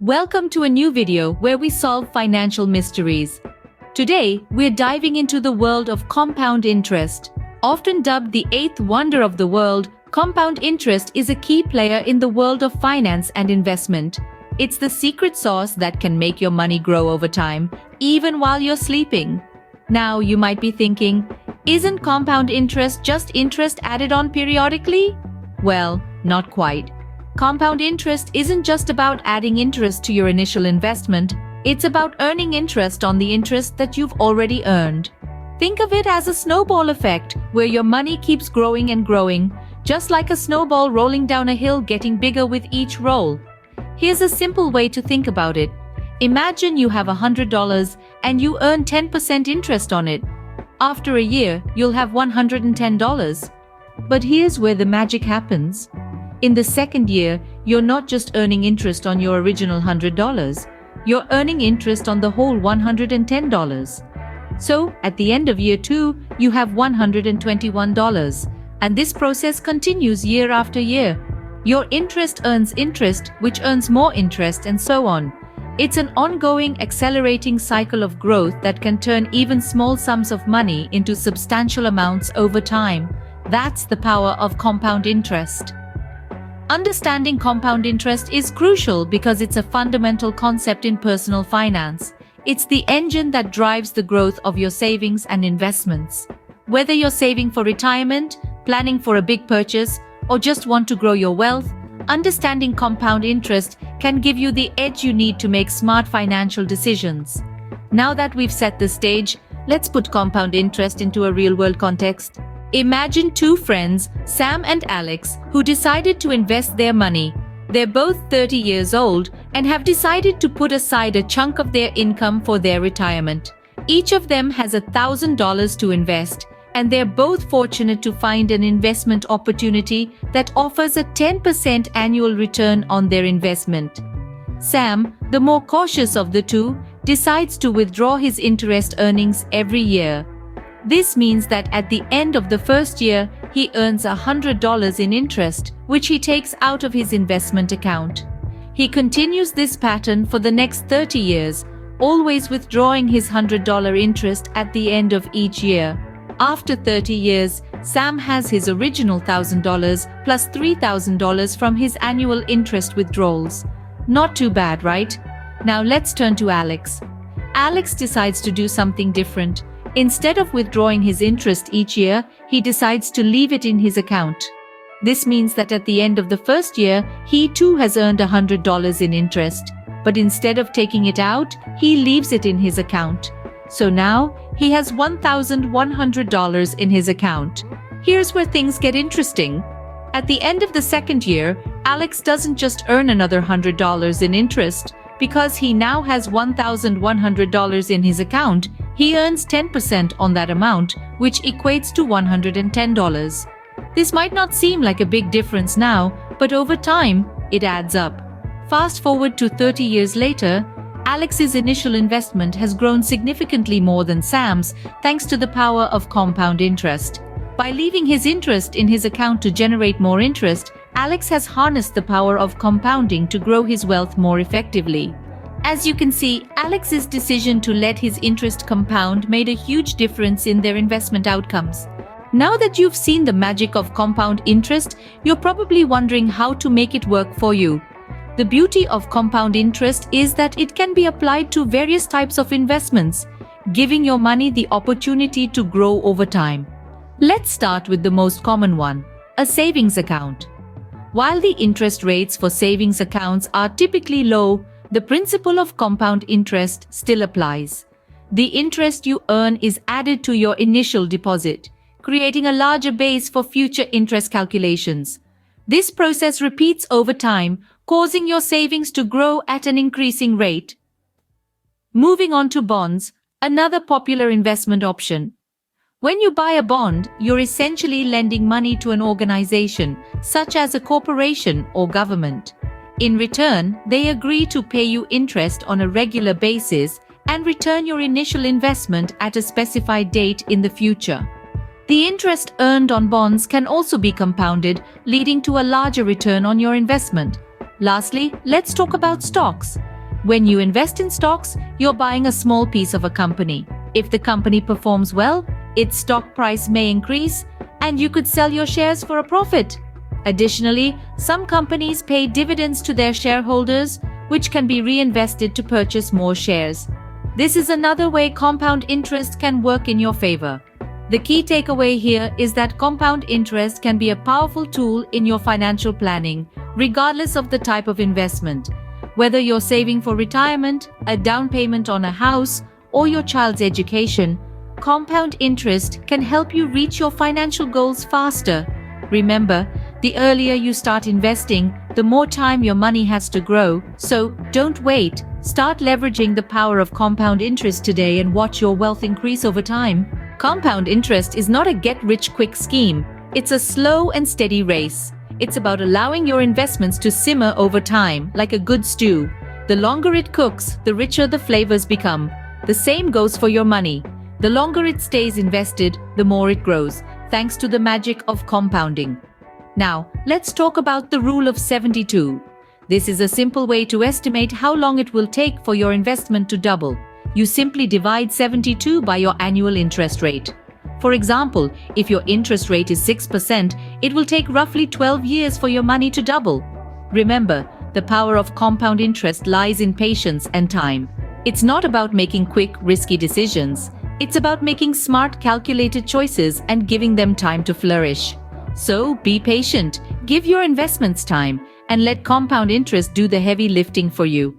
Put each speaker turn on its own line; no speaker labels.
Welcome to a new video where we solve financial mysteries. Today, we're diving into the world of compound interest. Often dubbed the eighth wonder of the world, compound interest is a key player in the world of finance and investment. It's the secret sauce that can make your money grow over time, even while you're sleeping. Now, you might be thinking, isn't compound interest just interest added on periodically? Well, not quite. Compound interest isn't just about adding interest to your initial investment, it's about earning interest on the interest that you've already earned. Think of it as a snowball effect, where your money keeps growing and growing, just like a snowball rolling down a hill getting bigger with each roll. Here's a simple way to think about it. Imagine you have $100 and you earn 10% interest on it. After a year, you'll have $110. But here's where the magic happens. In the second year, you're not just earning interest on your original $100, you're earning interest on the whole $110. So, at the end of year 2, you have $121, and this process continues year after year. Your interest earns interest, which earns more interest, and so on. It's an ongoing, accelerating cycle of growth that can turn even small sums of money into substantial amounts over time. That's the power of compound interest. Understanding compound interest is crucial because it's a fundamental concept in personal finance. It's the engine that drives the growth of your savings and investments. Whether you're saving for retirement, planning for a big purchase, or just want to grow your wealth, understanding compound interest can give you the edge you need to make smart financial decisions. Now that we've set the stage, let's put compound interest into a real-world context. Imagine two friends, Sam and Alex, who decided to invest their money. They're both 30 years old and have decided to put aside a chunk of their income for their retirement. Each of them has $1,000 to invest, and they're both fortunate to find an investment opportunity that offers a 10% annual return on their investment. Sam, the more cautious of the two, decides to withdraw his interest earnings every year. This means that at the end of the first year, he earns $100 in interest, which he takes out of his investment account. He continues this pattern for the next 30 years, always withdrawing his $100 interest at the end of each year. After 30 years, Sam has his original $1,000 plus $3,000 from his annual interest withdrawals. Not too bad, right? Now let's turn to Alex. Alex decides to do something different. Instead of withdrawing his interest each year, he decides to leave it in his account. This means that at the end of the first year, he too has earned $100 in interest. But instead of taking it out, he leaves it in his account. So now, he has $1,100 in his account. Here's where things get interesting. At the end of the second year, Alex doesn't just earn another $100 in interest. Because he now has $1,100 in his account, he earns 10% on that amount, which equates to $110. This might not seem like a big difference now, but over time, it adds up. Fast forward to 30 years later, Alex's initial investment has grown significantly more than Sam's, thanks to the power of compound interest. By leaving his interest in his account to generate more interest, Alex has harnessed the power of compounding to grow his wealth more effectively. As you can see, Alex's decision to let his interest compound made a huge difference in their investment outcomes. Now that you've seen the magic of compound interest, you're probably wondering how to make it work for you. The beauty of compound interest is that it can be applied to various types of investments, giving your money the opportunity to grow over time. Let's start with the most common one, a savings account. While the interest rates for savings accounts are typically low, the principle of compound interest still applies. The interest you earn is added to your initial deposit, creating a larger base for future interest calculations. This process repeats over time, causing your savings to grow at an increasing rate. Moving on to bonds, another popular investment option. When you buy a bond, you're essentially lending money to an organization, such as a corporation or government. In return, they agree to pay you interest on a regular basis and return your initial investment at a specified date in the future. The interest earned on bonds can also be compounded, leading to a larger return on your investment. Lastly, let's talk about stocks. When you invest in stocks, you're buying a small piece of a company. If the company performs well, its stock price may increase, and you could sell your shares for a profit. Additionally, some companies pay dividends to their shareholders, which can be reinvested to purchase more shares. This is another way compound interest can work in your favor. The key takeaway here is that compound interest can be a powerful tool in your financial planning, regardless of the type of investment. Whether you're saving for retirement, a down payment on a house, or your child's education, compound interest can help you reach your financial goals faster. Remember, the earlier you start investing, the more time your money has to grow, so don't wait. Start leveraging the power of compound interest today and watch your wealth increase over time. Compound interest is not a get-rich-quick scheme. It's a slow and steady race. It's about allowing your investments to simmer over time, like a good stew. The longer it cooks, the richer the flavors become. The same goes for your money. The longer it stays invested, the more it grows, thanks to the magic of compounding. Now, let's talk about the rule of 72. This is a simple way to estimate how long it will take for your investment to double. You simply divide 72 by your annual interest rate. For example, if your interest rate is 6%, it will take roughly 12 years for your money to double. Remember, the power of compound interest lies in patience and time. It's not about making quick, risky decisions. It's about making smart, calculated choices and giving them time to flourish. So, be patient, give your investments time, and let compound interest do the heavy lifting for you.